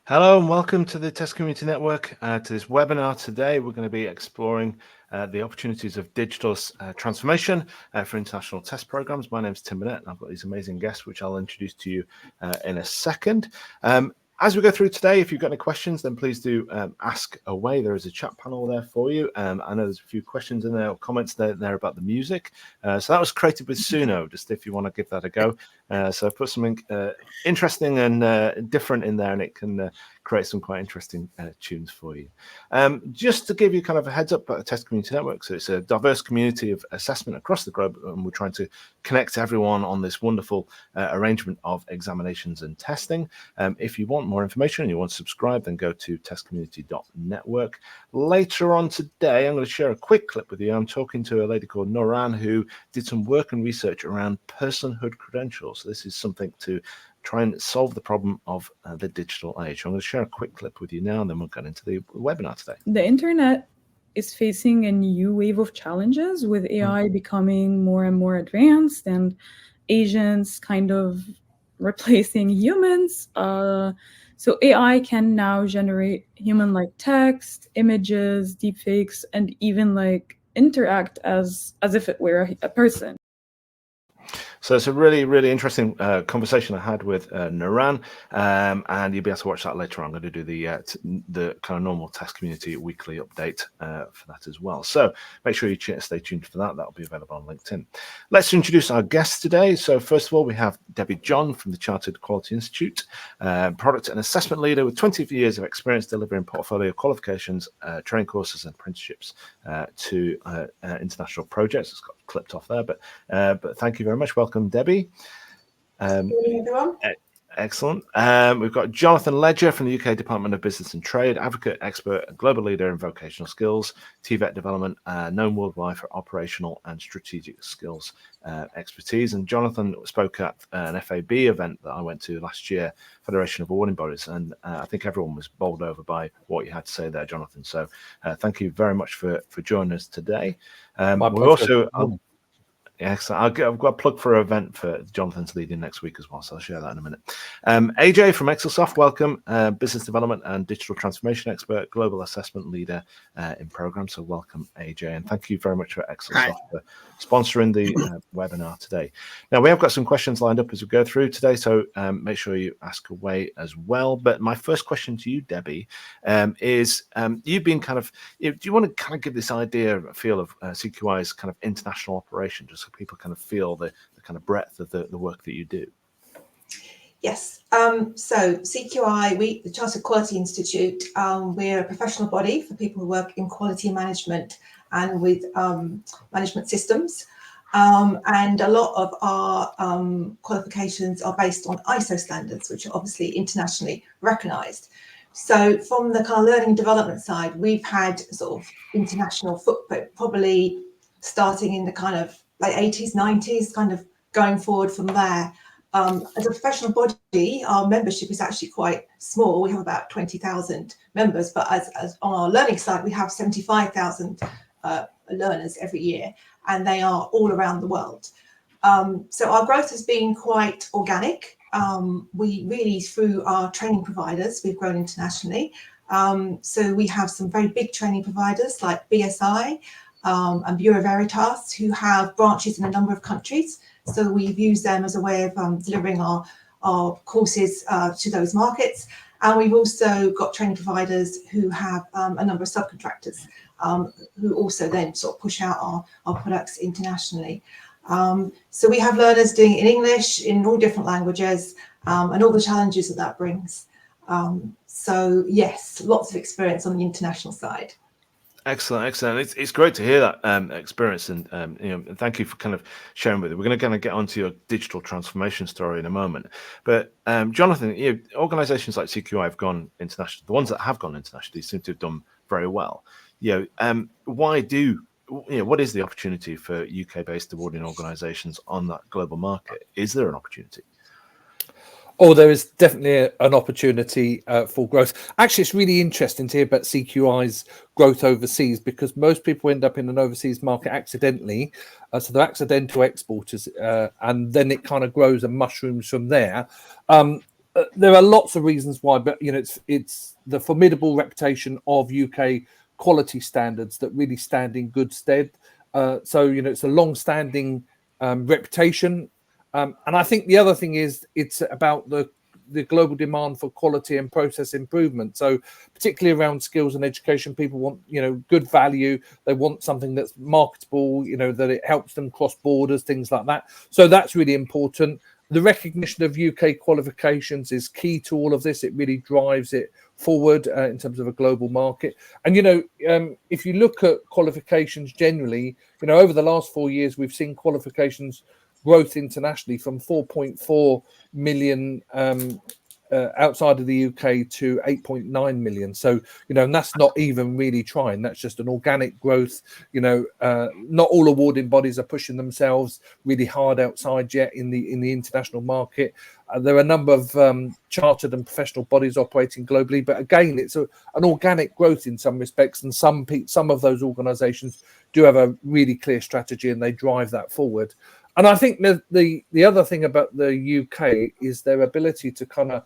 Hello and welcome to the Test Community Network. To this webinar today, we're going to be exploring the opportunities of digital transformation for international test programs. My name is Tim Burnett and I've got these amazing guests which I'll introduce to you in a second. As we go through today, if you've got any questions, then please do ask away. There is a chat panel there for you. I know there's a few questions in there or comments there about the music. So that was created with Suno, just if you want to give that a go. So I've put something interesting and different in there, and it can create some quite interesting tunes for you. Just to give you kind of a heads up about the Test Community Network, so it's a diverse community of assessment across the globe, and we're trying to connect everyone on this wonderful arrangement of examinations and testing. If you want more information and you want to subscribe, then go to testcommunity.network. Later on today, I'm going to share a quick clip with you. I'm talking to a lady called Noran who did some work and research around personhood credentials. So this is something to try and solve the problem of the digital age. I'm going to share a quick clip with you now, and then we'll get into the webinar today. The internet is facing a new wave of challenges with AI becoming more and more advanced and agents kind of replacing humans. So AI can now generate human-like text, images, deepfakes, and even like interact as if it were a person. So it's a really, really interesting conversation I had with Noran, and you'll be able to watch that later on. I'm going to do the kind of normal Test Community weekly update for that as well. So make sure you stay tuned for that. That'll be available on LinkedIn. Let's introduce our guests today. So first of all, we have Debbie John from the Chartered Quality Institute, product and assessment leader with 20 years of experience delivering portfolio qualifications, training courses and apprenticeships to international projects. It's got clipped off there, but thank you very much. Welcome, Debbie. Good morning, everyone. Excellent. We've got Jonathan Ledger from the UK Department of Business and Trade, advocate, expert, and global leader in vocational skills, TVET development, known worldwide for operational and strategic skills expertise. And Jonathan spoke at an FAB event that I went to last year, Federation of Awarding Bodies, and I think everyone was bowled over by what you had to say there, Jonathan. So thank you very much for joining us today. My pleasure. Excellent. I've got a plug for an event for Jonathan's leading next week as well, so I'll share that in a minute. AJ from Excelsoft, welcome. Business development and digital transformation expert, global assessment leader in programs. So welcome, AJ, and thank you very much for Excelsoft for sponsoring the webinar today. Now, we have got some questions lined up as we go through today, so make sure you ask away as well. But my first question to you, Debbie, is you've been kind of, do you want to kind of give this idea, feel of CQI's kind of international operation, just so people kind of feel the kind of breadth of the work that you do? Yes. So CQI, the Chartered Quality Institute, we're a professional body for people who work in quality management and with management systems. And a lot of our qualifications are based on ISO standards, which are obviously internationally recognized. So from the kind of learning and development side, we've had sort of international footprint, probably starting in the kind of late 80s, 90s, kind of going forward from there. As a professional body, our membership is actually quite small. We have about 20,000 members, but as on our learning side, we have 75,000 learners every year, and they are all around the world. So our growth has been quite organic. We really, through our training providers, we've grown internationally. So we have some very big training providers like BSI, and Bureau Veritas, who have branches in a number of countries. So we've used them as a way of delivering our courses to those markets. And we've also got training providers who have a number of subcontractors who also then sort of push out our products internationally. So we have learners doing it in English, in all different languages, and all the challenges that brings. So yes, lots of experience on the international side. Excellent. It's great to hear that experience, and thank you for kind of sharing with it. We're going to kind of get onto your digital transformation story in a moment. But Jonathan, organisations like CQI have gone international. The ones that have gone internationally seem to have done very well. What is the opportunity for UK-based awarding organisations on that global market? Is there an opportunity? Oh, there is definitely an opportunity for growth. Actually, it's really interesting to hear about CQI's growth overseas, because most people end up in an overseas market accidentally. So they're accidental exporters, and then it kind of grows and mushrooms from there. there are lots of reasons why, but it's the formidable reputation of UK quality standards that really stand in good stead. So it's a long-standing reputation, and I think the other thing is it's about the global demand for quality and process improvement. So particularly around skills and education, people want good value. They want something that's marketable, that it helps them cross borders, things like that. So that's really important. The recognition of UK qualifications is key to all of this. It really drives it forward in terms of a global market. And if you look at qualifications generally, over the last 4 years we've seen qualifications growth internationally from 4.4 million outside of the UK to 8.9 million. So, and that's not even really trying. That's just an organic growth. Not all awarding bodies are pushing themselves really hard outside yet in the international market. There are a number of chartered and professional bodies operating globally, but again, it's an organic growth in some respects, and some of those organisations do have a really clear strategy and they drive that forward. And I think the other thing about the UK is their ability to kind of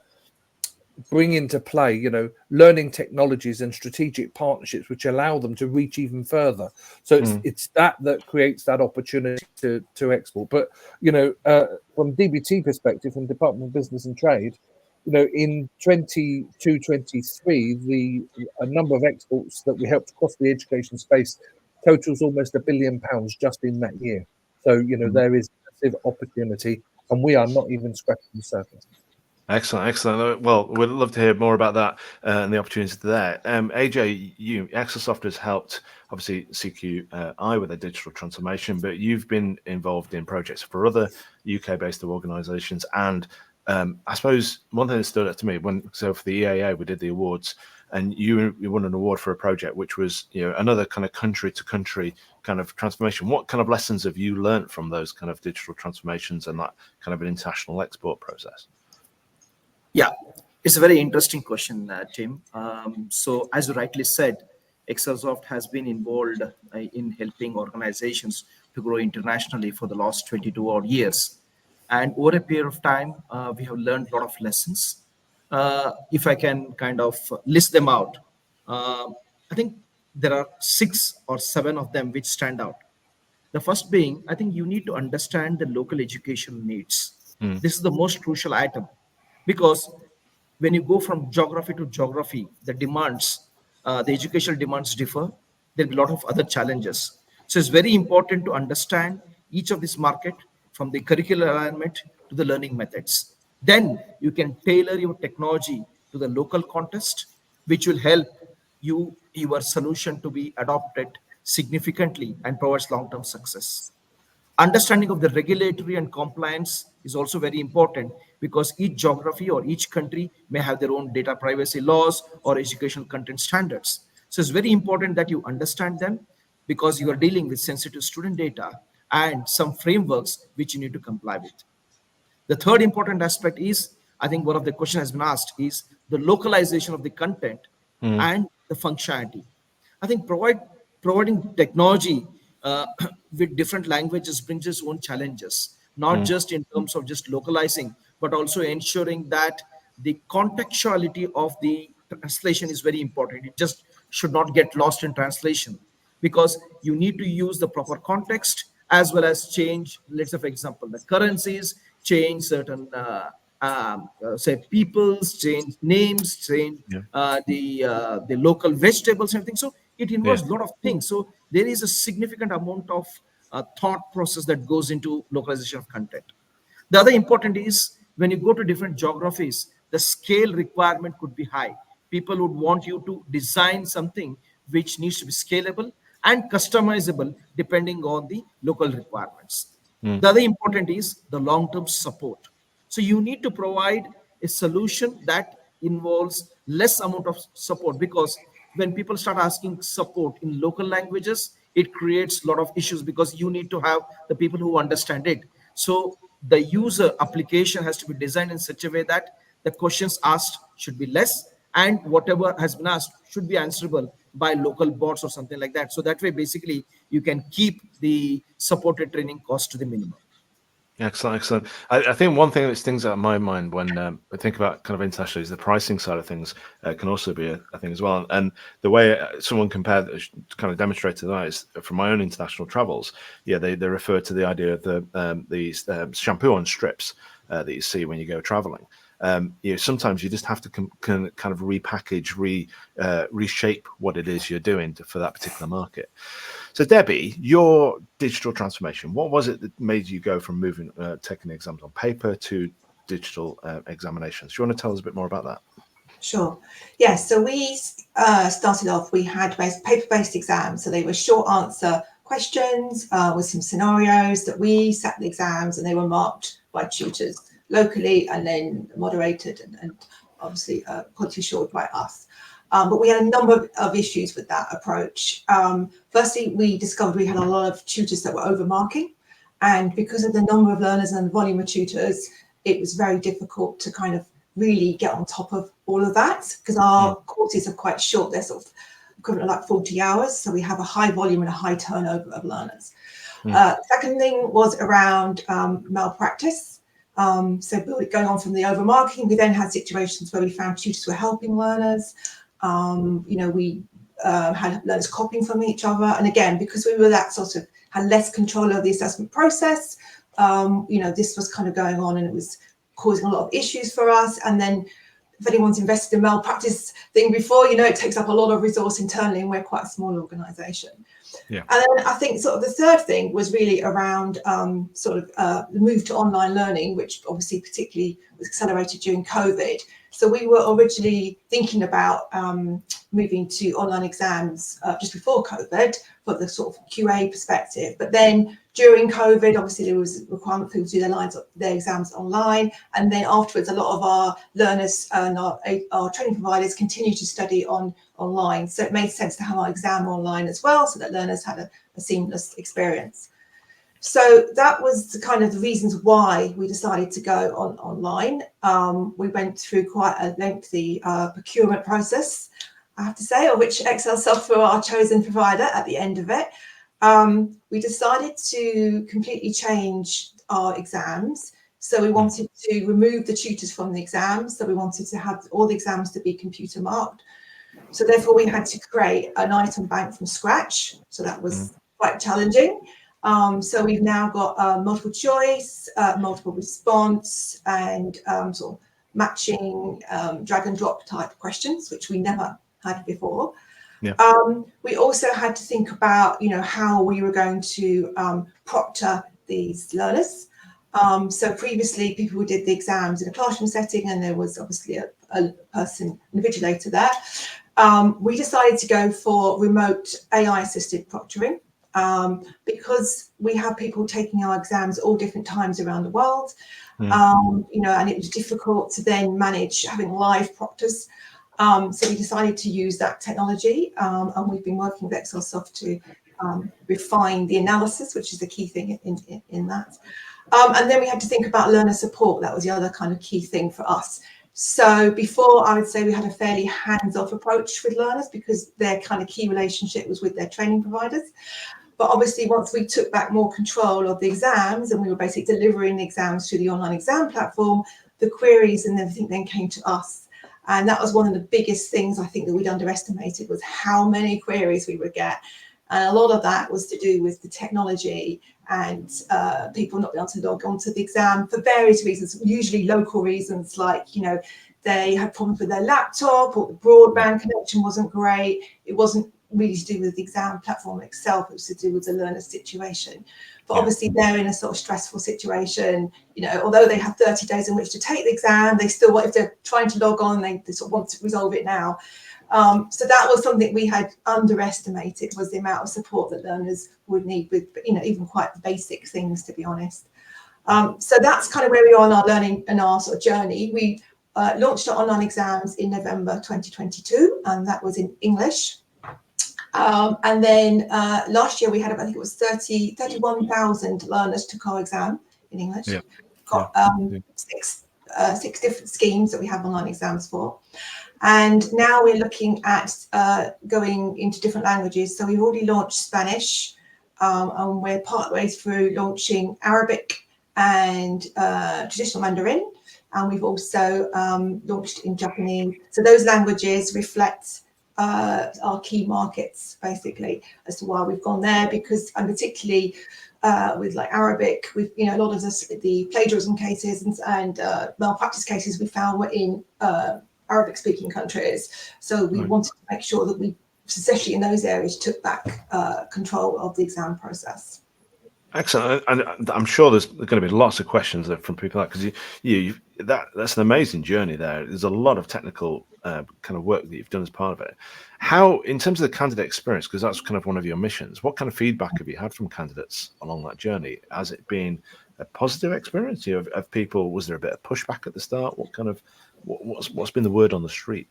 bring into play, learning technologies and strategic partnerships which allow them to reach even further. So it's that creates that opportunity to export. But from DBT perspective, from Department of Business and Trade, in 22-23, a number of exports that we helped across the education space totals almost £1 billion just in that year. So there is massive opportunity, and we are not even scratching the surface. Excellent. Well, we'd love to hear more about that and the opportunities there. AJ, Exosoft has helped, obviously, CQI with their digital transformation, but you've been involved in projects for other UK-based organisations. And I suppose one thing that stood out to me, for the EAA, we did the awards, and you won an award for a project which was another kind of country-to-country kind of transformation. What kind of lessons have you learnt from those kind of digital transformations and that kind of an international export process? Yeah, it's a very interesting question, Tim. So as you rightly said, Exosoft has been involved in helping organizations to grow internationally for the last 22 odd years. And over a period of time, we have learned a lot of lessons. If I can kind of list them out, I think there are 6 or 7 of them which stand out. The first being, I think you need to understand the local education needs. This is the most crucial item. Because when you go from geography to geography, the demands, the educational demands differ. There'll be a lot of other challenges. So it's very important to understand each of this market from the curricular alignment to the learning methods. Then you can tailor your technology to the local context, which will help your solution to be adopted significantly and provides long-term success. Understanding of the regulatory and compliance is also very important because each geography or each country may have their own data privacy laws or educational content standards. So it's very important that you understand them because you are dealing with sensitive student data and some frameworks which you need to comply with. The third important aspect is, I think one of the questions has been asked, is the localization of the content and the functionality. I think providing technology with different languages brings its own challenges, not just in terms of just localizing, but also ensuring that the contextuality of the translation is very important. It just should not get lost in translation because you need to use the proper context as well as change, let's say, for example, the currencies, change certain, say, peoples, change names, change the local vegetables and everything. So it involves a lot of things. So there is a significant amount of thought process that goes into localization of content. The other important is when you go to different geographies, the scale requirement could be high. People would want you to design something which needs to be scalable and customizable depending on the local requirements. The other important is the long-term support. So you need to provide a solution that involves less amount of support because when people start asking support in local languages, it creates a lot of issues because you need to have the people who understand it. So the user application has to be designed in such a way that the questions asked should be less and whatever has been asked should be answerable by local bots or something like that. So that way, basically, you can keep the supported training cost to the minimum. Excellent, excellent. I think one thing that stings out in my mind when I think about kind of international is the pricing side of things can also be a thing as well. And the way someone compared, kind of demonstrated that is from my own international travels. Yeah, they refer to the idea of these shampoo on strips that you see when you go traveling. Sometimes you just have to kind of repackage, reshape what it is you're doing for that particular market. So Debbie, your digital transformation, what was it that made you go from taking exams on paper to digital examinations? Do you want to tell us a bit more about that? Sure. Yes. So we started off, we had paper-based exams. So they were short answer questions with some scenarios that we sat the exams, and they were marked by tutors locally and then moderated and obviously quality assured by us. But we had a number of issues with that approach. Firstly, we discovered we had a lot of tutors that were overmarking. And because of the number of learners and the volume of tutors, it was very difficult to kind of really get on top of all of that, because our courses are quite short. They're sort of equivalent of like 40 hours. So we have a high volume and a high turnover of learners. Second thing was around malpractice. So going on from the overmarking, we then had situations where we found tutors were helping learners. We had learners copying from each other. And again, because we were that sort of had less control of the assessment process, this was kind of going on and it was causing a lot of issues for us. And then if anyone's invested in malpractice thing before, it takes up a lot of resource internally, and we're quite a small organization. Yeah. And then I think sort of the third thing was really around the move to online learning, which obviously particularly was accelerated during COVID. So we were originally thinking about moving to online exams just before COVID for the sort of QA perspective. But then during COVID, obviously there was a requirement for people to do their exams online. And then afterwards, a lot of our learners and our training providers continue to study online. So it made sense to have our exam online as well, so that learners had a seamless experience. So that was kind of the reasons why we decided to go online. We went through quite a lengthy procurement process, I have to say, of which Excelsoft were our chosen provider at the end of it. We decided to completely change our exams. So we wanted to remove the tutors from the exams. So we wanted to have all the exams to be computer marked. So therefore we had to create an item bank from scratch. So that was quite challenging. So we've now got multiple choice, multiple response, and sort of matching drag and drop type questions, which we never had before. Yeah. We also had to think about, how we were going to proctor these learners. So previously, people who did the exams in a classroom setting, and there was obviously a person, an invigilator there. We decided to go for remote AI-assisted proctoring. Because we have people taking our exams at all different times around the world, and it was difficult to then manage having live proctors. So we decided to use that technology, and we've been working with Excelsoft to refine the analysis, which is the key thing in that. And then we had to think about learner support. That was the other kind of key thing for us. So before, I would say we had a fairly hands-off approach with learners because their kind of key relationship was with their training providers. But obviously, once we took back more control of the exams and we were basically delivering the exams through the online exam platform, the queries and everything then came to us. And that was one of the biggest things I think that we'd underestimated, was how many queries we would get. And a lot of that was to do with the technology and people not being able to log on to the exam for various reasons, usually local reasons, like, they had problems with their laptop or the broadband connection wasn't great. It wasn't really to do with the exam platform itself, it was to do with the learner situation. But obviously they're in a sort of stressful situation, although they have 30 days in which to take the exam, they still, if they're trying to log on, they sort of want to resolve it now. So that was something we had underestimated, was the amount of support that learners would need with, even quite basic things, to be honest. So that's kind of where we are in our learning and our sort of journey. We launched our online exams in November 2022, and that was in English. And then last year we had, I think it was 31,000 learners took our exam in English. Yeah. Got six different schemes that we have online exams for. And now we're looking at going into different languages. So we've already launched Spanish, and we're partway through launching Arabic and traditional Mandarin. And we've also launched in Japanese. So those languages reflect our key markets, basically, as to why we've gone there. Because, and particularly with like Arabic, we've, you know, a lot of the plagiarism cases and malpractice cases we found were in Arabic-speaking countries. So we wanted to make sure that we, especially in those areas, took back control of the exam process. Excellent, and I'm sure there's going to be lots of questions from people like, because that's an amazing journey there. There's a lot of technical kind of work that you've done as part of it. How, in terms of the candidate experience, because that's kind of one of your missions, what kind of feedback have you had from candidates along that journey? Has it been a positive experience? You know, of people, was there a bit of pushback at the start? What kind of what's been the word on the street?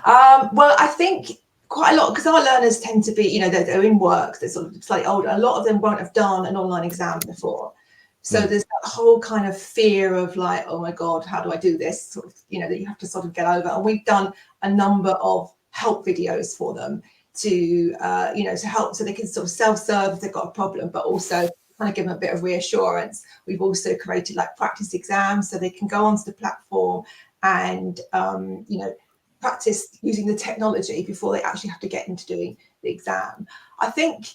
Well, I think quite a lot, because our learners tend to be, you know, they're in work, they're sort of slightly older. A lot of them won't have done an online exam before. So there's that whole kind of fear of like, oh my God, how do I do this? Sort of, you know, that you have to sort of get over. And we've done a number of help videos for them to, you know, to help, so they can sort of self-serve if they've got a problem, but also kind of give them a bit of reassurance. We've also created like practice exams so they can go onto the platform and, you know, practice using the technology before they actually have to get into doing the exam. I think,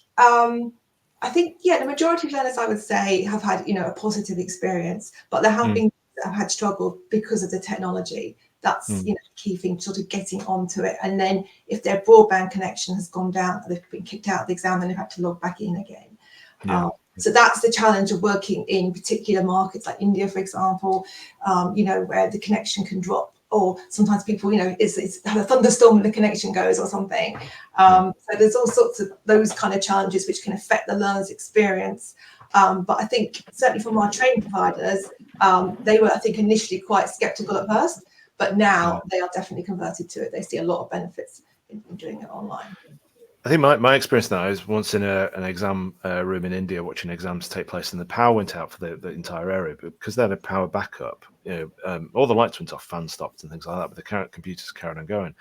yeah, the majority of learners, I would say, have had, you know, a positive experience, but there have been that have had struggle because of the technology. That's, you know, the key thing, sort of getting onto it. And then if their broadband connection has gone down, they've been kicked out of the exam, then they've had to log back in again. So that's the challenge of working in particular markets like India, for example, you know, where the connection can drop, or sometimes people, you know, it's had a thunderstorm and the connection goes or something. So there's all sorts of those kind of challenges which can affect the learner's experience. But I think certainly from our training providers, they were, I think, initially quite skeptical at first, but now they are definitely converted to it. They see a lot of benefits in doing it online. I think my experience now is once in an exam room in India watching exams take place, and the power went out for the entire area, but because they had a power backup, you know, all the lights went off, fans stopped and things like that, but the computers carried on going.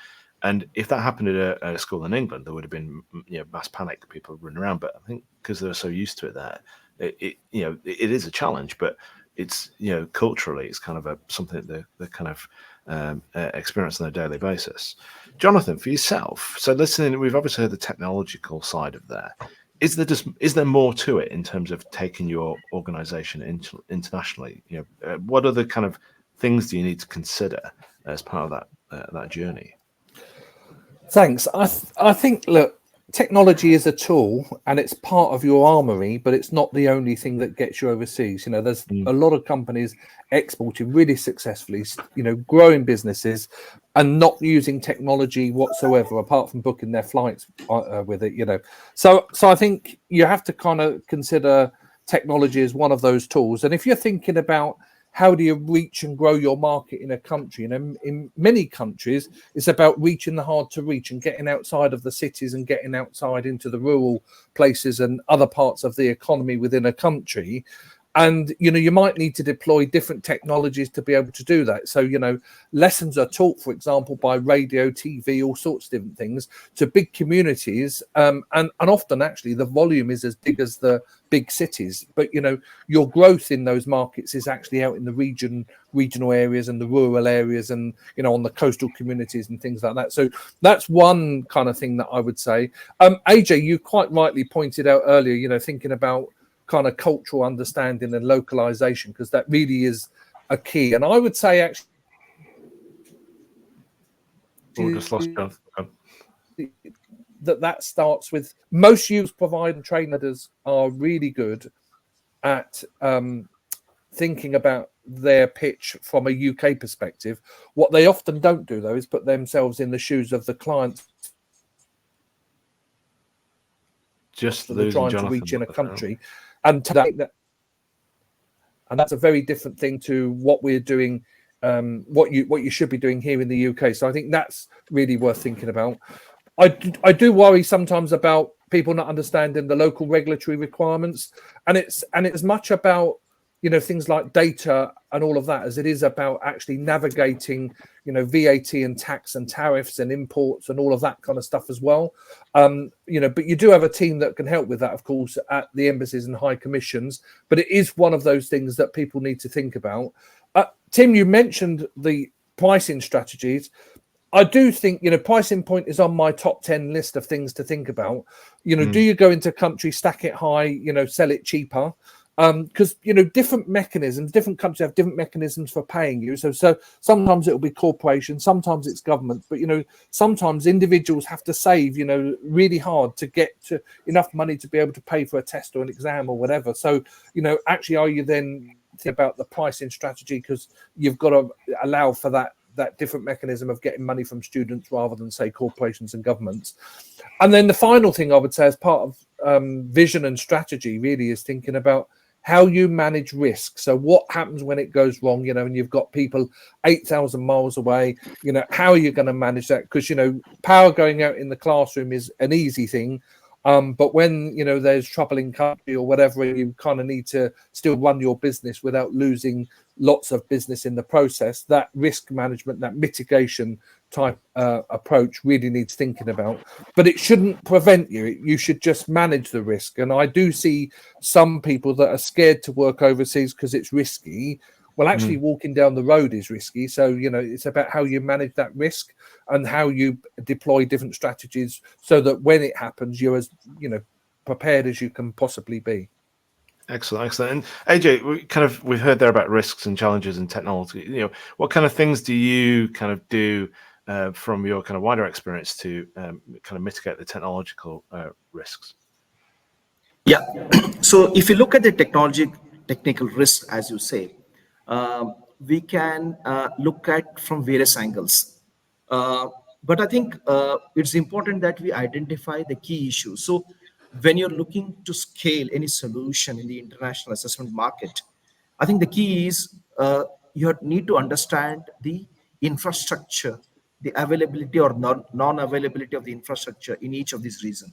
And if that happened at a school in England, there would have been, you know, mass panic, people running around. But I think because they're so used to it there, it you know, it is a challenge, but it's, you know, culturally, it's kind of something that they're kind of experience on a daily basis. Jonathan, for yourself, so listening, we've obviously heard the technological side of there. Is there more to it in terms of taking your organization internationally? You know, what other kind of things do you need to consider as part of that journey? Thanks. I think, look, technology is a tool and it's part of your armory, but it's not the only thing that gets you overseas. You know, there's a lot of companies exporting really successfully, you know, growing businesses and not using technology whatsoever, apart from booking their flights with it, you know. So I think you have to kind of consider technology as one of those tools. And if you're thinking about how do you reach and grow your market in a country? And in many countries, it's about reaching the hard to reach and getting outside of the cities and getting outside into the rural places and other parts of the economy within a country. And, you know, you might need to deploy different technologies to be able to do that. So, you know, lessons are taught, for example, by radio, TV, all sorts of different things to big communities. And often, actually, the volume is as big as the big cities. But, you know, your growth in those markets is actually out in the regional areas and the rural areas and, you know, on the coastal communities and things like that. So that's one kind of thing that I would say. AJ, you quite rightly pointed out earlier, you know, thinking about kind of cultural understanding and localization, because that really is a key. And I would say actually that starts with most youth provider and trainers are really good at thinking about their pitch from a UK perspective. What they often don't do though is put themselves in the shoes of the clients just that they're trying Jonathan to reach in a country, and take that. And that's a very different thing to what we're doing, what you should be doing here in the UK. So I think that's really worth thinking about. I do worry sometimes about people not understanding the local regulatory requirements, and it's much about things like data and all of that, as it is about actually navigating, VAT and tax and tariffs and imports and all of that kind of stuff as well. But you do have a team that can help with that, of course, at the embassies and high commissions. But it is one of those things that people need to think about. Tim, you mentioned the pricing strategies. I do think, pricing point is on my top 10 list of things to think about. Do you go into country, stack it high, sell it cheaper? Because, different mechanisms, different countries have different mechanisms for paying you. So sometimes it'll be corporations, sometimes it's government, but, sometimes individuals have to save, really hard to get to enough money to be able to pay for a test or an exam or whatever. So, actually, are you then thinking about the pricing strategy, because you've got to allow for that different mechanism of getting money from students rather than, say, corporations and governments. And then the final thing I would say as part of vision and strategy really is thinking about how you manage risk. So what happens when it goes wrong, and you've got people 8,000 miles away, how are you going to manage that? Because, power going out in the classroom is an easy thing. But when, there's trouble in country or whatever, you kind of need to still run your business without losing lots of business in the process. That risk management, that mitigation type approach really needs thinking about. But it shouldn't prevent you. You should just manage the risk. And I do see some people that are scared to work overseas because it's risky. Well, actually, walking down the road is risky. So, it's about how you manage that risk and how you deploy different strategies so that when it happens, you're as, prepared as you can possibly be. Excellent. And AJ, we've heard there about risks and challenges in technology. What kind of things do you kind of do from your kind of wider experience to kind of mitigate the technological risks? Yeah. So if you look at the technical risks, as you say, we can look at from various angles. But I think it's important that we identify the key issues. So when you're looking to scale any solution in the international assessment market, I think the key is you need to understand the infrastructure, the availability or non-availability of the infrastructure in each of these regions.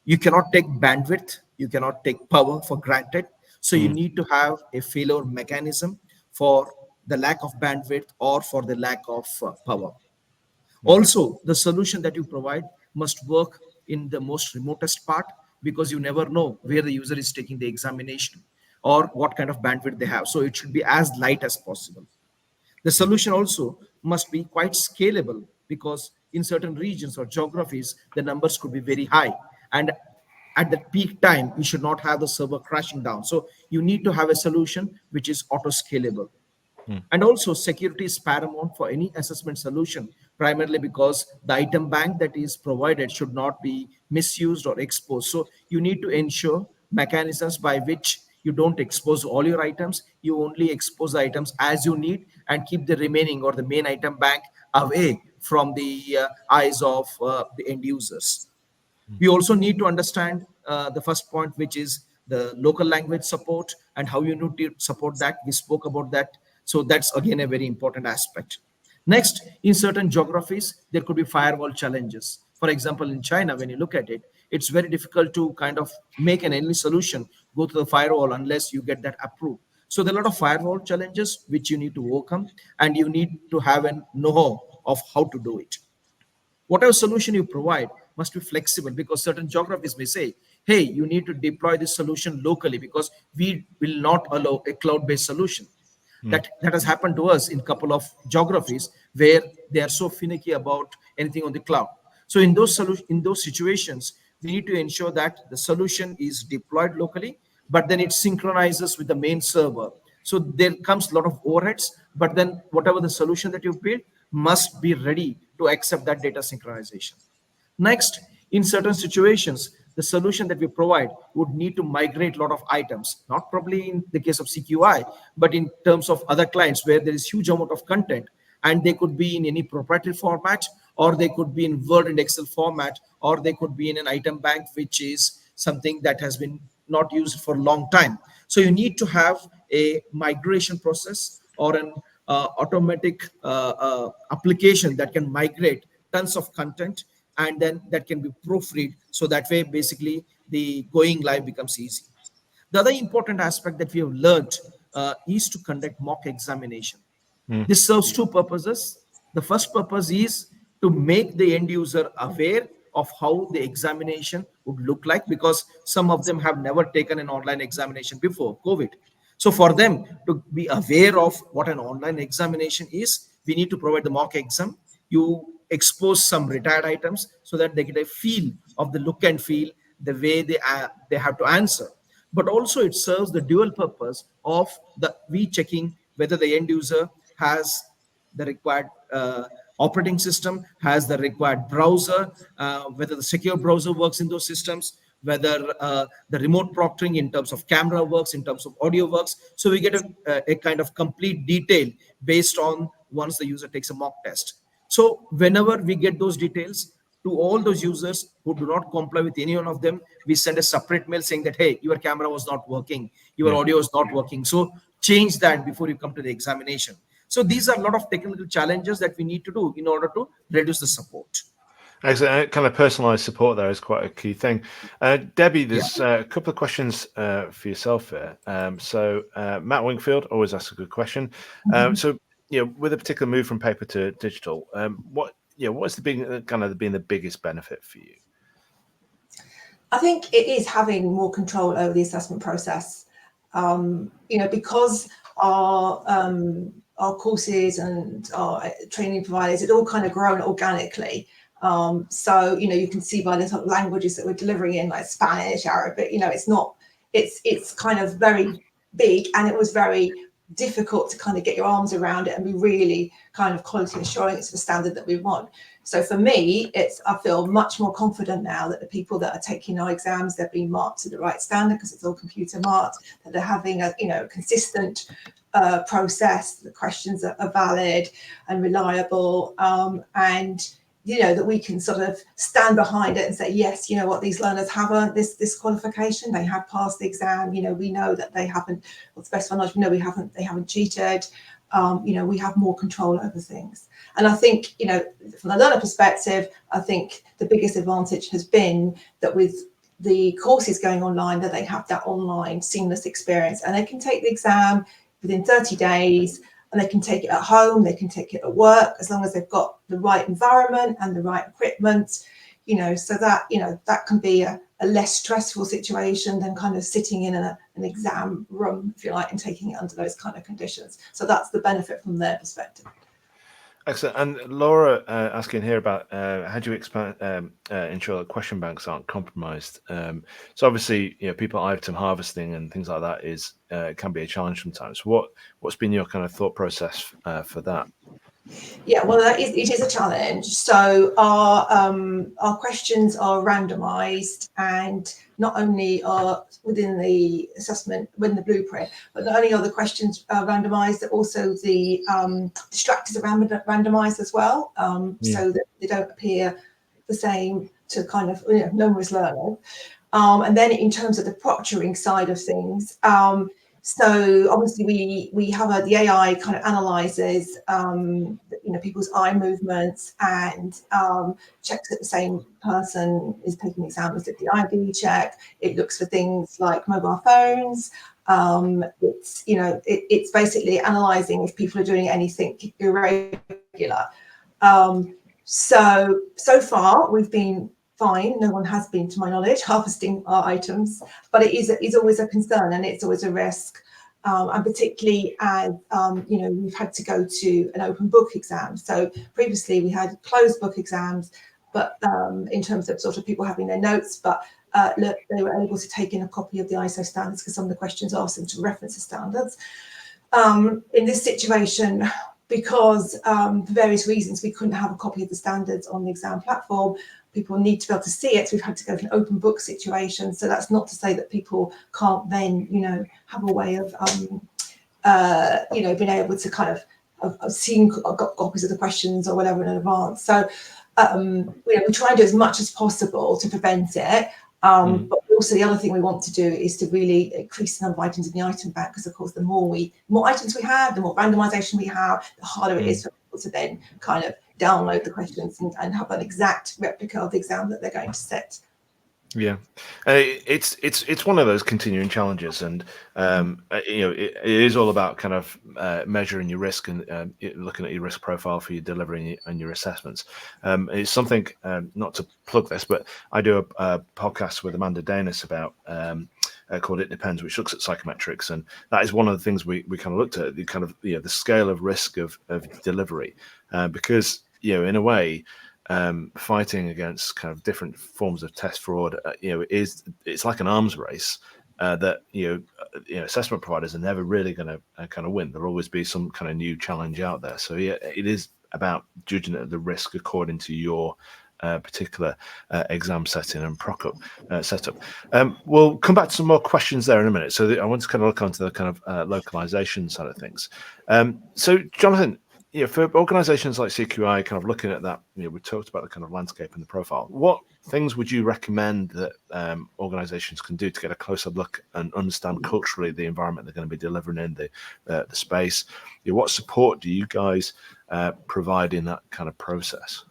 You cannot take bandwidth, you cannot take power for granted. So you need to have a failure mechanism for the lack of bandwidth or for the lack of power. Also, the solution that you provide must work in the most remotest part, because you never know where the user is taking the examination or what kind of bandwidth they have. So it should be as light as possible. The solution also must be quite scalable, because in certain regions or geographies, the numbers could be very high. And at the peak time, you should not have the server crashing down. So you need to have a solution which is auto-scalable. And also, security is paramount for any assessment solution, primarily because the item bank that is provided should not be misused or exposed. So you need to ensure mechanisms by which you don't expose all your items. You only expose the items as you need and keep the remaining or the main item bank away from the eyes of the end users. We also need to understand the first point, which is the local language support and how you need to support that. We spoke about that. So that's again a very important aspect. Next, in certain geographies, there could be firewall challenges. For example, in China, when you look at it, it's very difficult to kind of make any solution go to the firewall unless you get that approved. So there are a lot of firewall challenges which you need to overcome, and you need to have a know-how of how to do it. Whatever solution you provide must be flexible, because certain geographies may say, hey, you need to deploy this solution locally because we will not allow a cloud-based solution. That has happened to us in a couple of geographies where they are so finicky about anything on the cloud. So in those situations, we need to ensure that the solution is deployed locally, but then it synchronizes with the main server. So there comes a lot of overheads, but then whatever the solution that you've built must be ready to accept that data synchronization. Next, in certain situations, the solution that we provide would need to migrate a lot of items, not probably in the case of CQI, but in terms of other clients where there is huge amount of content, and they could be in any proprietary format, or they could be in Word and Excel format, or they could be in an item bank, which is something that has been not used for a long time. So you need to have a migration process or an automatic application that can migrate tons of content, and then that can be proofread. So that way, basically, the going live becomes easy. The other important aspect that we have learned is to conduct mock examination. Mm. This serves two purposes. The first purpose is to make the end user aware of how the examination would look like, because some of them have never taken an online examination before COVID. So for them to be aware of what an online examination is, we need to provide the mock exam. You expose some retired items so that they get a feel of the look and feel, the way they have to answer. But also it serves the dual purpose of the checking whether the end user has the required operating system, has the required browser, whether the secure browser works in those systems, whether the remote proctoring in terms of camera works, in terms of audio works. So we get a kind of complete detail based on once the user takes a mock test. So whenever we get those details, to all those users who do not comply with any one of them, we send a separate mail saying that, hey, your camera was not working, your audio is not working. So change that before you come to the examination. So these are a lot of technical challenges that we need to do in order to reduce the support. Excellent. Kind of personalized support there is quite a key thing. Debbie, there's a couple of questions for yourself here. So Matt Wingfield always asks a good question. So with a particular move from paper to digital, what's been the biggest benefit for you? I think it is having more control over the assessment process. Because our courses and our training providers, it all kind of grown organically. So you can see by the sort of languages that we're delivering in, like Spanish, Arabic, it's kind of very big, and it was very difficult to kind of get your arms around it and be really kind of quality assuring it's the standard that we want. So for me, I feel much more confident now that the people that are taking our exams, they're being marked to the right standard because it's all computer marked, that they're having a consistent process, the questions are valid and reliable, and that we can sort of stand behind it and say, yes, what, these learners have earned this qualification, they have passed the exam, we know that they haven't, or the best of our knowledge, we know they haven't cheated, we have more control over things. And I think, from the learner perspective, I think the biggest advantage has been that with the courses going online, that they have that online seamless experience, and they can take the exam within 30 days, and they can take it at home, they can take it at work, as long as they've got the right environment and the right equipment, so that, that can be a less stressful situation than kind of sitting in an exam room, if you like, and taking it under those kind of conditions. So that's the benefit from their perspective. Excellent. And Laura asking here about how do you ensure that question banks aren't compromised? So obviously, people item harvesting and things like that can be a challenge sometimes. What's been your kind of thought process for that? Yeah, well, it is a challenge. So our questions are randomised, and not only are within the assessment, within the blueprint, but not only are the questions randomised, but also the distractors are randomised as well, so that they don't appear the same to kind of numerous learners. And then in terms of the proctoring side of things, so obviously we have the AI kind of analyzes people's eye movements and checks that the same person is taking the exam. It's the ID check. It looks for things like mobile phones. It's basically analyzing if people are doing anything irregular. So far we've been fine. No one has been, to my knowledge, harvesting our items, but it is always a concern, and it's always a risk. And particularly as we've had to go to an open book exam. So previously we had closed book exams, but in terms of sort of people having their notes, but look, they were able to take in a copy of the ISO standards because some of the questions asked them to reference the standards. In this situation, because for various reasons we couldn't have a copy of the standards on the exam platform, people need to be able to see it, so we've had to go to an open book situation. So that's not to say that people can't then have a way of being able to kind of seeing copies of the questions or whatever in advance. So we try and do as much as possible to prevent it. But also the other thing we want to do is to really increase the number of items in the item bank, because of course the more items we have, the more randomization we have, the harder it is for people to then kind of download the questions and have an exact replica of the exam that they're going to sit. Yeah, it's one of those continuing challenges, and it is all about kind of measuring your risk and looking at your risk profile for your delivery and your assessments. It's something, not to plug this, but I do a podcast with Amanda Danis about called It Depends, which looks at psychometrics, and that is one of the things we kind of looked at, the kind of the scale of risk of delivery, because in a way. Fighting against kind of different forms of test fraud, it's like an arms race that assessment providers are never really going to kind of win. There'll always be some kind of new challenge out there. So yeah, it is about judging the risk according to your particular exam setting and setup. We'll come back to some more questions there in a minute. So I want to kind of look onto the kind of localization side of things. So Jonathan, for organizations like CQI, kind of looking at that, we talked about the kind of landscape and the profile. What things would you recommend that organizations can do to get a closer look and understand culturally the environment they're going to be delivering in the space? What support do you guys provide in that kind of process?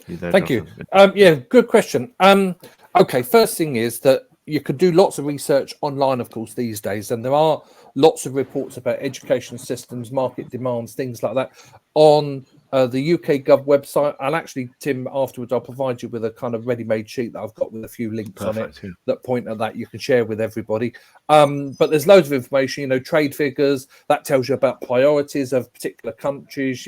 Thank you. Yeah, good question. Okay, first thing is that you could do lots of research online, of course, these days, and there are lots of reports about education systems, market demands, things like that on the UK Gov website. I'll actually, Tim, afterwards, I'll provide you with a kind of ready-made sheet that I've got with a few links on it that point at that you can share with everybody. But there's loads of information, trade figures, that tells you about priorities of particular countries,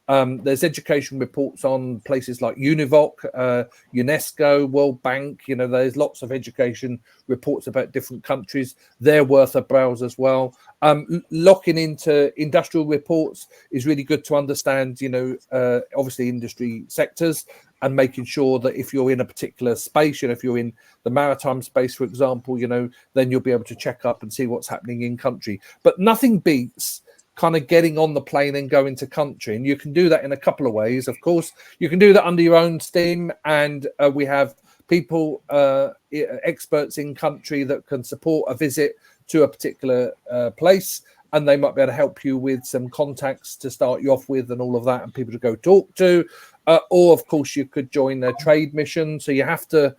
there's education reports on places like Univoc, UNESCO, World Bank, there's lots of education reports about different countries. They're worth a browse as well. Locking into industrial reports is really good to understand, obviously industry sectors, and making sure that if you're in a particular space, if you're in the maritime space, for example, then you'll be able to check up and see what's happening in country. But nothing beats kind of getting on the plane and going to country. And you can do that in a couple of ways. Of course, you can do that under your own steam. And we have people, experts in country that can support a visit to a particular place. And they might be able to help you with some contacts to start you off with and all of that, and people to go talk to. Or, of course, you could join a trade mission. So you have to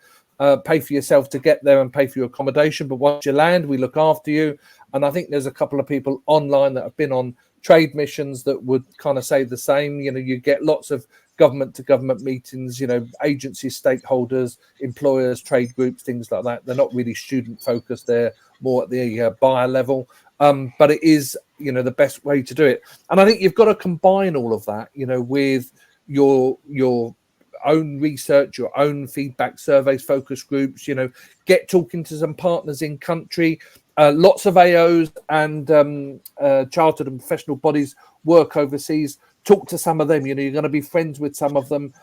pay for yourself to get there and pay for your accommodation. But once you land, we look after you. And I think there's a couple of people online that have been on trade missions that would kind of say the same. You get lots of government to government meetings, agency stakeholders, employers, trade groups, things like that. They're not really student focused. They're more at the buyer level. But it is, the best way to do it. And I think you've got to combine all of that, with your own research, your own feedback surveys, focus groups, get talking to some partners in country. Lots of AOs and chartered and professional bodies work overseas. Talk to some of them. You're going to be friends with some of them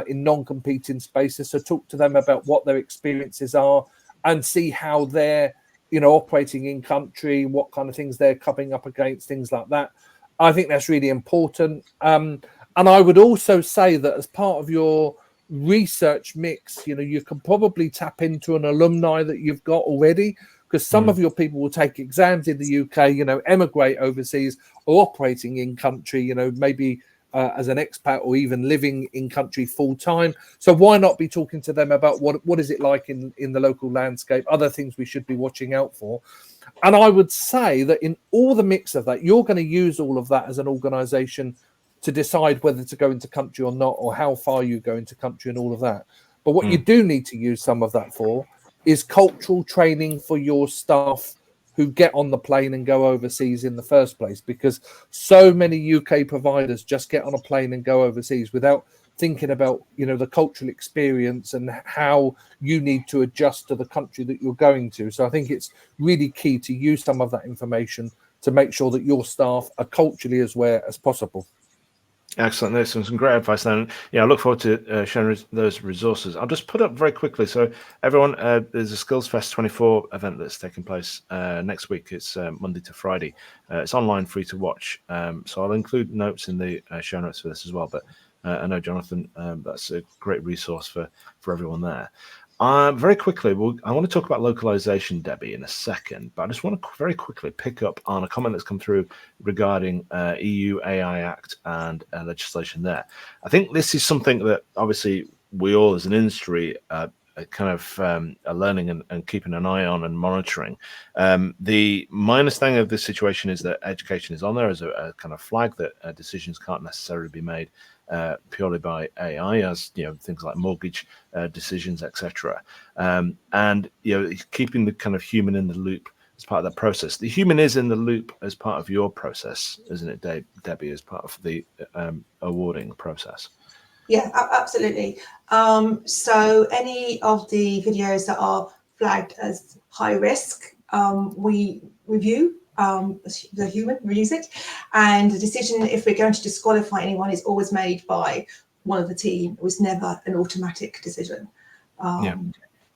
in non-competing spaces. So talk to them about what their experiences are and see how they're, operating in country, what kind of things they're coming up against, things like that. I think that's really important. And I would also say that as part of your research mix, you can probably tap into an alumni that you've got already, because some of your people will take exams in the UK, emigrate overseas or operating in country, maybe as an expat or even living in country full time. So why not be talking to them about what is it like in the local landscape, other things we should be watching out for. And I would say that in all the mix of that, you're going to use all of that as an organization to decide whether to go into country or not, or how far you go into country and all of that. But what you do need to use some of that for is cultural training for your staff who get on the plane and go overseas in the first place, because so many UK providers just get on a plane and go overseas without thinking about, the cultural experience and how you need to adjust to the country that you're going to. So I think it's really key to use some of that information to make sure that your staff are culturally as aware as possible. Excellent. There's some great advice there. And I look forward to sharing those resources. I'll just put up very quickly. So everyone, there's a Skills Fest 24 event that's taking place next week. It's Monday to Friday. It's online, free to watch. So I'll include notes in the show notes for this as well. But I know, Jonathan, that's a great resource for everyone there. Very quickly, I want to talk about localization, Debbie, in a second, but I just want to very quickly pick up on a comment that's come through regarding EU AI Act and legislation there. I think this is something that obviously we all as an industry are kind of are learning and keeping an eye on and monitoring. My understanding of this situation is that education is on there as a kind of flag that decisions can't necessarily be made purely by AI, as things like mortgage decisions, etc. And keeping the kind of human in the loop as part of that process. The human is in the loop as part of your process, isn't it, Debbie, as part of the awarding process? Yeah, absolutely. So any of the videos that are flagged as high risk, we review. The human reviews it, and the decision if we're going to disqualify anyone is always made by one of the team. It was never an automatic decision.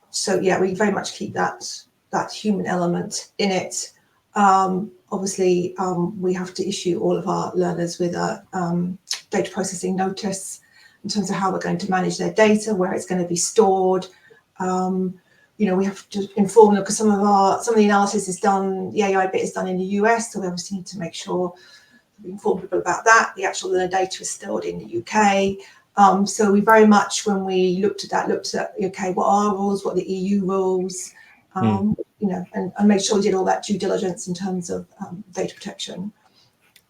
So yeah, we very much keep that human element in it. Obviously, we have to issue all of our learners with a data processing notice in terms of how we're going to manage their data, where it's going to be stored. We have to inform them because some of the analysis is done, the AI bit is done in the US, so we obviously need to make sure we inform people about that. The actual learner data is stored in the UK. So we very much, when we looked at okay, what are our rules, what are the EU rules, and make sure we did all that due diligence in terms of data protection.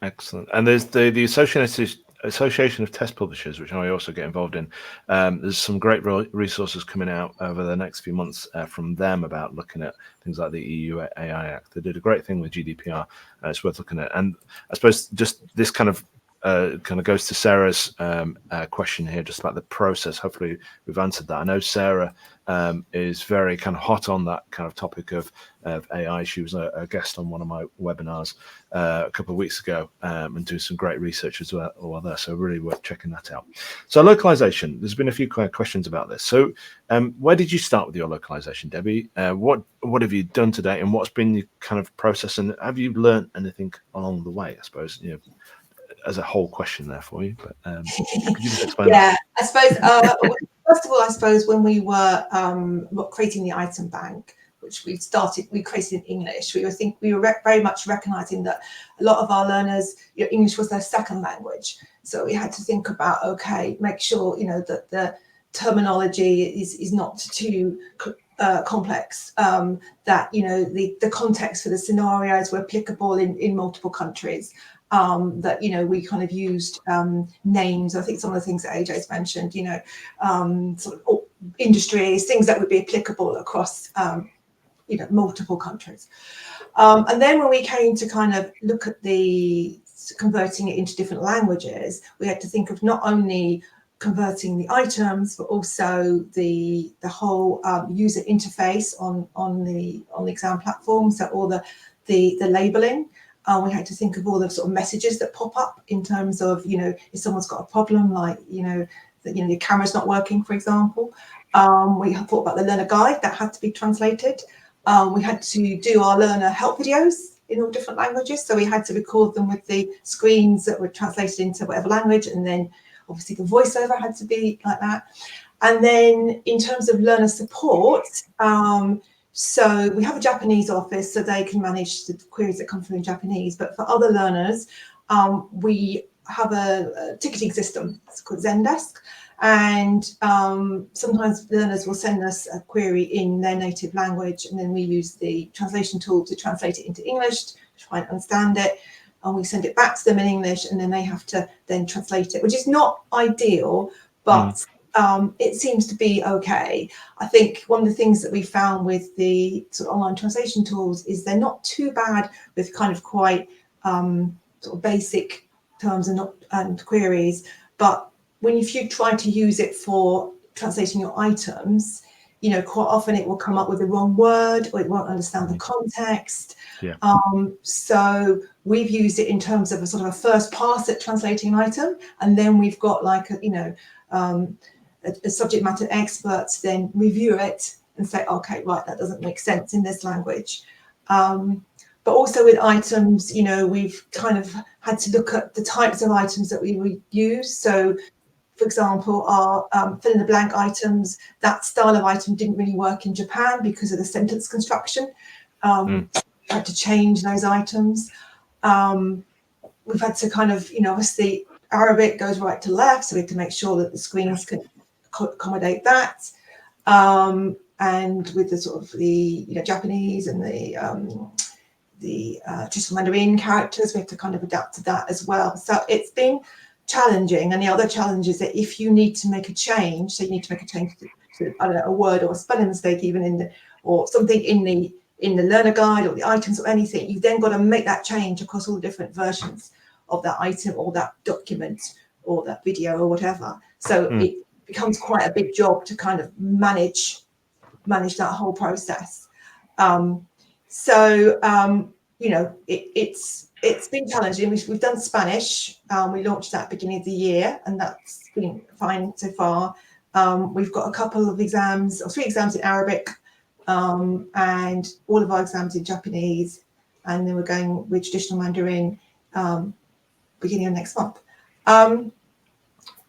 Excellent. And there's the Association of Test Publishers, which I also get involved in. There's some great resources coming out over the next few months from them about looking at things like the EU AI Act. They did a great thing with GDPR. It's worth looking at. And I suppose just this kind of goes to Sarah's question here, just about the process. Hopefully we've answered that. I know Sarah is very kind of hot on that kind of topic of AI. She was a guest on one of my webinars a couple of weeks ago and doing some great research as well there. So really worth checking that out. So localization, there's been a few questions about this. So where did you start with your localization, Debbie? What have you done today, and what's been your kind of process, and have you learned anything along the way, I suppose, as a whole question there for you, but could you just explain that? I suppose first of all, I suppose when we were creating the item bank, which we created in English, we were very much recognizing that a lot of our learners, English was their second language, so we had to think about, okay, make sure that the terminology is not too complex, that the context for the scenarios were applicable in multiple countries. That we kind of used names. I think some of the things that AJ's mentioned, sort of industries, things that would be applicable across multiple countries. And then when we came to kind of look at the converting it into different languages, we had to think of not only converting the items, but also the whole user interface on the exam platform. So all the labeling. We had to think of all the sort of messages that pop up in terms of, if someone's got a problem, like, the camera's not working, for example. We thought about the learner guide that had to be translated. We had to do our learner help videos in all different languages. So we had to record them with the screens that were translated into whatever language. And then obviously the voiceover had to be like that. And then in terms of learner support, so we have a Japanese office, so they can manage the queries that come through in Japanese. But for other learners, we have a ticketing system. It's called Zendesk. And sometimes learners will send us a query in their native language, and then we use the translation tool to translate it into English to try and understand it. And we send it back to them in English, and then they have to then translate it, which is not ideal, but it seems to be okay. I think one of the things that we found with the sort of online translation tools is they're not too bad with kind of quite sort of basic terms and queries. But if you try to use it for translating your items, quite often it will come up with the wrong word, or it won't understand the context. Yeah. So we've used it in terms of a sort of a first pass at translating an item, and then we've got like a subject matter experts then review it and say, okay, right, that doesn't make sense in this language. But also with items, we've kind of had to look at the types of items that we would use. So, for example, our fill in the blank items, that style of item didn't really work in Japan because of the sentence construction. We had to change those items. We've had to kind of, obviously Arabic goes right to left, so we have to make sure that the screens can accommodate that. And with the sort of the Japanese and the traditional Mandarin characters, we have to kind of adapt to that as well. So it's been challenging. And the other challenge is that if you need to make a change, so you need to make a change to I don't know, a word or a spelling mistake, even or something in the learner guide or the items or anything, you've then got to make that change across all the different versions of that item or that document or that video or whatever. So it becomes quite a big job to kind of manage that whole process. It's been challenging. We've done Spanish. We launched that beginning of the year, and that's been fine so far. We've got a couple of exams, or 3 exams in Arabic, and all of our exams in Japanese, and then we're going with traditional Mandarin beginning of next month.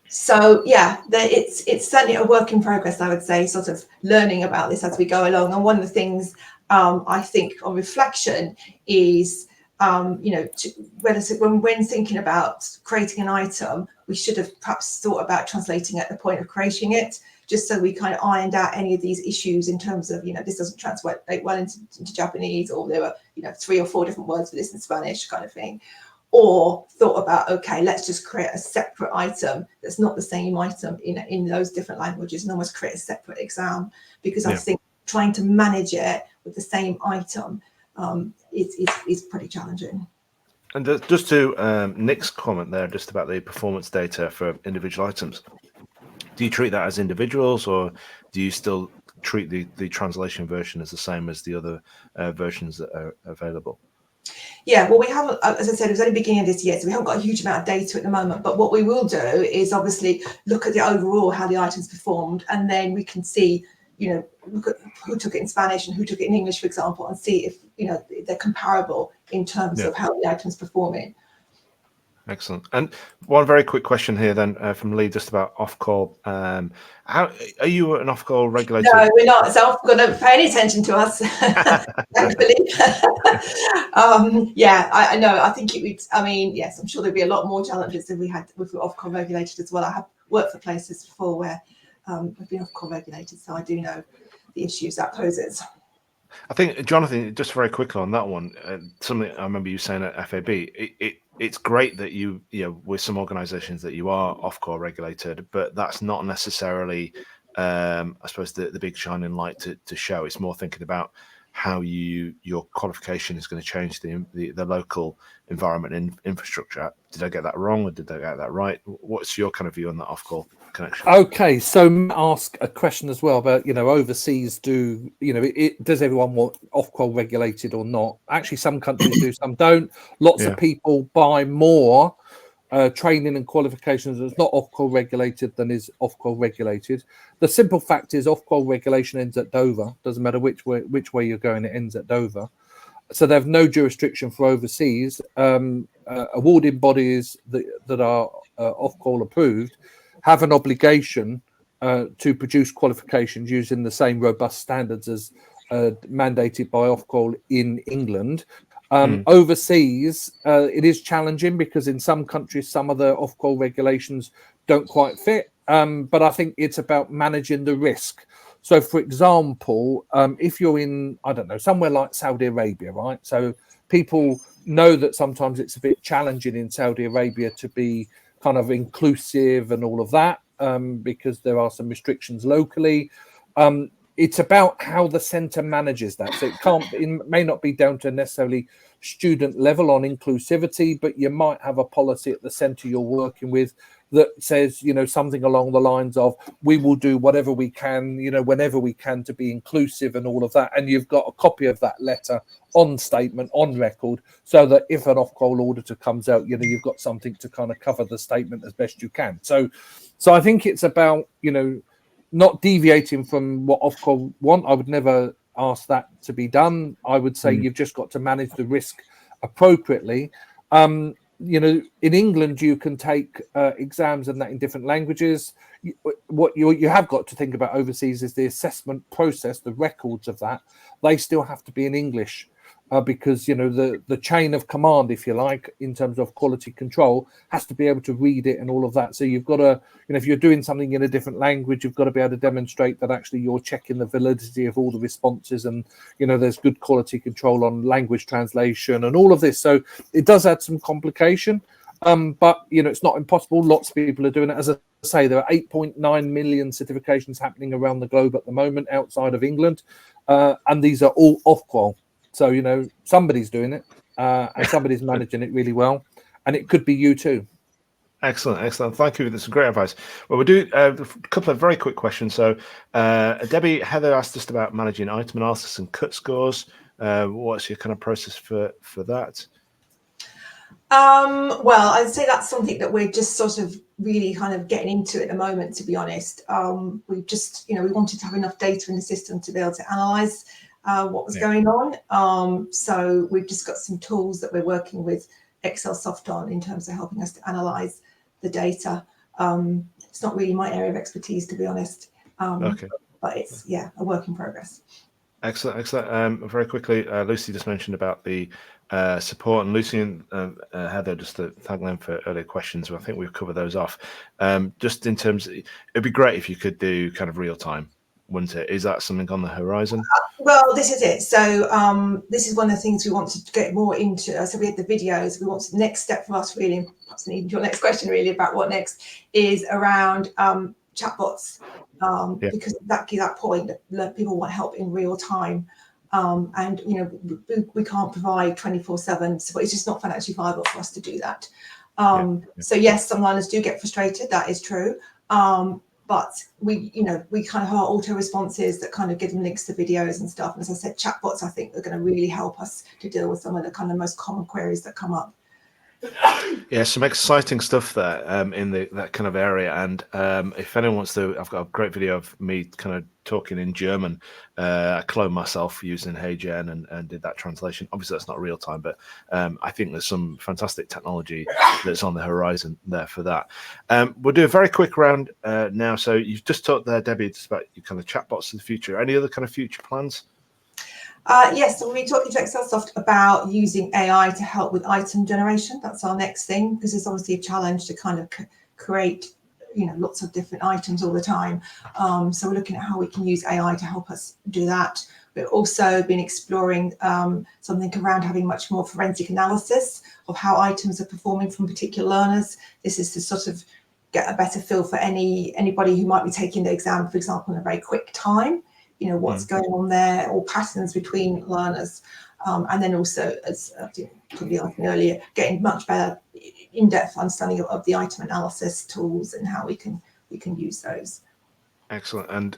It's certainly a work in progress, I would say, sort of learning about this as we go along. And one of the things I think on reflection is, when thinking about creating an item, we should have perhaps thought about translating at the point of creating it, just so we kind of ironed out any of these issues in terms of, this doesn't translate well into Japanese, or there were, 3 or 4 different words for this in Spanish kind of thing. Or thought about, okay, let's just create a separate item that's not the same item in those different languages, and almost create a separate exam, because I think trying to manage it with the same item is pretty challenging. And just to Nick's comment there, just about the performance data for individual items, do you treat that as individuals, or do you still treat the translation version as the same as the other versions that are available? Yeah, well, we haven't, as I said, it was only beginning of this year, so we haven't got a huge amount of data at the moment. But what we will do is obviously look at the overall, how the items performed, and then we can see, look at who took it in Spanish and who took it in English, for example, and see if, they're comparable in terms of how the items performing. Excellent. And one very quick question here then from Lee, just about off-call. How are you an off-call regulator? No, we're not. So Off-call don't pay any attention to us, thankfully. I know. I think it would. I mean, yes, I'm sure there'd be a lot more challenges if we were Off-call regulated as well. I have worked for places before where we've been Off-call regulated, so I do know the issues that poses. I think, Jonathan, just very quickly on that one, something I remember you saying at FAB, it's great that you with some organizations that you are off-call regulated, but that's not necessarily, I suppose, the big shining light to show. It's more thinking about how your qualification is going to change the local environment and infrastructure. Did I get that wrong, or did I get that right? What's your kind of view on that off-call connection? Okay, so ask a question as well about overseas. Does everyone want off-call regulated or not? Actually, some countries do, some don't. Lots of people buy more training and qualifications that's not off-call regulated than is off-call regulated. The simple fact is off-call regulation ends at Dover. Doesn't matter which way you're going, it ends at Dover. So they have no jurisdiction for overseas. Awarding bodies that are off-call approved have an obligation to produce qualifications using the same robust standards as mandated by off-call in England. Overseas, it is challenging because in some countries, some of the off-call regulations don't quite fit. But I think it's about managing the risk. So, for example, if you're in, I don't know, somewhere like Saudi Arabia, right? So people know that sometimes it's a bit challenging in Saudi Arabia to be kind of inclusive and all of that, because there are some restrictions locally. It's about how the centre manages that. So it may not be down to necessarily student level on inclusivity, but you might have a policy at the centre you're working with that says, something along the lines of, we will do whatever we can, whenever we can to be inclusive and all of that. And you've got a copy of that letter on statement, on record, so that if an off-call auditor comes out, you've got something to kind of cover the statement as best you can. So I think it's about, not deviating from what off-call want. I would never ask that to be done. I would say you've just got to manage the risk appropriately. In England, you can take exams and that in different languages. What you have got to think about overseas is the assessment process, the records of that. They still have to be in English. because the chain of command, if you like, in terms of quality control, has to be able to read it and all of that. So you've got to, if you're doing something in a different language, you've got to be able to demonstrate that actually you're checking the validity of all the responses, and there's good quality control on language translation and all of this. So it does add some complication, but it's not impossible. Lots of people are doing it. As I say, there are 8.9 million certifications happening around the globe at the moment outside of England, and these are all off-qual. So, somebody's doing it, and somebody's managing it really well, and it could be you too. Excellent, excellent. Thank you. That's great advice. Well, we'll do a couple of very quick questions. So, Debbie, Heather asked us about managing item analysis and cut scores. What's your kind of process for that? Well, I'd say that's something that we're just sort of really kind of getting into at the moment, to be honest. We just, we wanted to have enough data in the system to be able to analyze what was going on. So we've just got some tools that we're working with Excelsoft on in terms of helping us to analyze the data. It's not really my area of expertise, to be honest. Okay. But it's, a work in progress. Excellent, excellent. Very quickly, Lucy just mentioned about the support, and Lucy and Heather, just to thank them for earlier questions. I think we've covered those off. Just in terms, it'd be great if you could do kind of real time, wouldn't it? Is that something on the horizon? Well, this is it. So this is one of the things we want to get more into. So we had the videos. We want the next step for us, really, perhaps even your next question, really, about what next is around chatbots, because exactly that point that people want help in real time. And we can't provide 24/7, so it's just not financially viable for us to do that. So yes, some learners do get frustrated. That is true. But we kind of have our auto responses that kind of give them links to videos and stuff. And as I said, chatbots, I think, are going to really help us to deal with some of the kind of most common queries that come up. Yeah, some exciting stuff there in that kind of area. And if anyone wants to, I've got a great video of me kind of talking in German. I cloned myself using HeyGen and did that translation. Obviously, that's not real time, but I think there's some fantastic technology that's on the horizon there for that. We'll do a very quick round now. So you've just talked there, Debbie, just about your kind of chatbots in the future. Any other kind of future plans? Yes, so we talked to Excelsoft about using AI to help with item generation. That's our next thing, because it's obviously a challenge to kind of create, lots of different items all the time. So we're looking at how we can use AI to help us do that. We've also been exploring something around having much more forensic analysis of how items are performing from particular learners. This is to sort of get a better feel for anybody who might be taking the exam, for example, in a very quick time. What's going on there, or patterns between learners, and then also, as I probably asked earlier, getting much better in-depth understanding of the item analysis tools and how we can use those. Excellent. And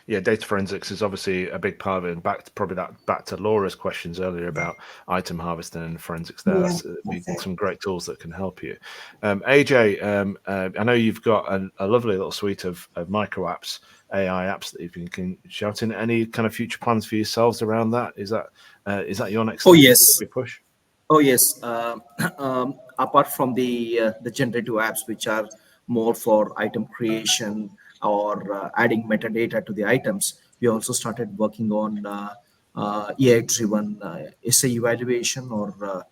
data forensics is obviously a big part of it. And back to Laura's questions earlier about item harvesting and forensics there. That's some great tools that can help you. AJ, I know you've got a lovely little suite of micro apps, AI apps that you can shout in. Any kind of future plans for yourselves around that? Is that your next big push? Oh yes. Apart from the generative apps, which are more for item creation or adding metadata to the items, we also started working on AI-driven essay evaluation or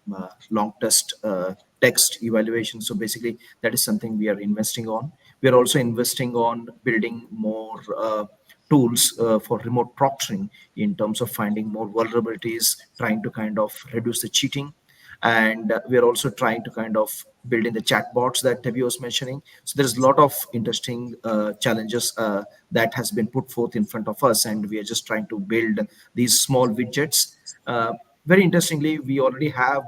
long text evaluation. So basically, that is something we are investing on. We are also investing on building more tools for remote proctoring in terms of finding more vulnerabilities, trying to kind of reduce the cheating. And we're also trying to kind of build in the chatbots that Debbie was mentioning. So there's a lot of interesting challenges that has been put forth in front of us, and we are just trying to build these small widgets. Very interestingly, we already have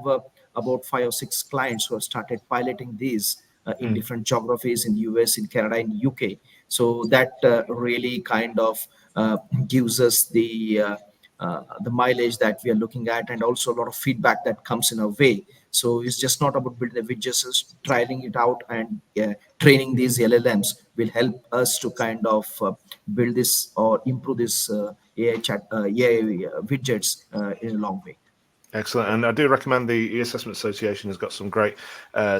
about 5 or 6 clients who have started piloting these in different geographies in the US, in Canada, in the UK. So that really kind of gives us the mileage that we are looking at, and also a lot of feedback that comes in our way. So it's just not about building the widgets, it's trialing it out, and training these LLMs will help us to kind of build this or improve this AI widgets in a long way. Excellent. And I do recommend the E-Assessment Association has got some great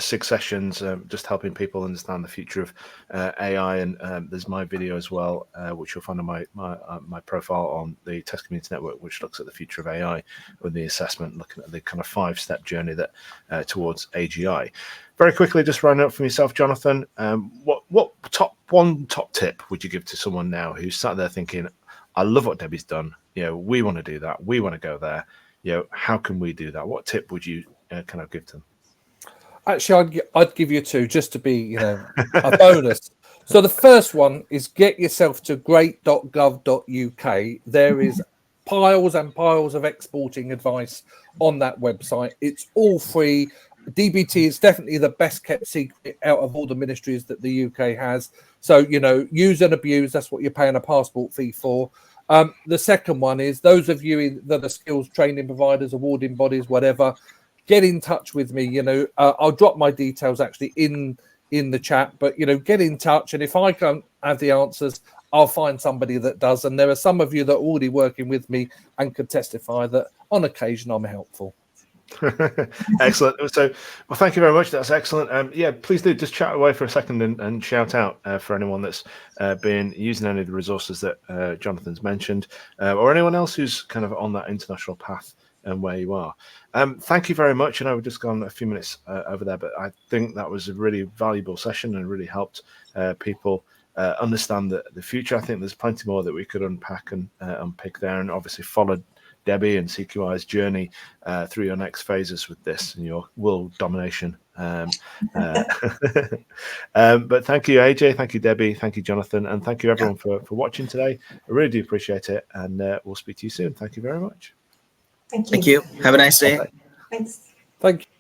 SIG sessions, just helping people understand the future of AI. And there's my video as well, which you'll find on my profile on the Test Community Network, which looks at the future of AI with the assessment, looking at the kind of 5-step journey that towards AGI. Very quickly, just rounding up from yourself, Jonathan, what top tip would you give to someone now who's sat there thinking, I love what Debbie's done. We want to do that. We want to go there. How can we do that? What tip would you kind of give to them? Actually, I'd give you 2 just to be, a bonus. So the first one is get yourself to great.gov.uk. There is piles and piles of exporting advice on that website. It's all free. DBT is definitely the best kept secret out of all the ministries that the UK has. So, use and abuse. That's what you're paying a passport fee for. The second one is those of you that are skills training providers, awarding bodies, whatever, get in touch with me. I'll drop my details actually in the chat, but get in touch. And if I can't have the answers, I'll find somebody that does. And there are some of you that are already working with me and could testify that on occasion I'm helpful. Excellent. So, well, thank you very much. That's excellent. Yeah, please do just chat away for a second and shout out for anyone that's been using any of the resources that Jonathan's mentioned, or anyone else who's kind of on that international path and where you are. Thank you very much. I know we've just gone a few minutes over there, but I think that was a really valuable session and really helped people understand the future. I think there's plenty more that we could unpack and unpick there, and obviously followed Debbie and CQI's journey through your next phases with this and your world domination. But thank you, AJ. Thank you, Debbie. Thank you, Jonathan. And thank you, everyone, for watching today. I really do appreciate it. And we'll speak to you soon. Thank you very much. Thank you. Thank you. Have a nice day. Thanks. Thank you.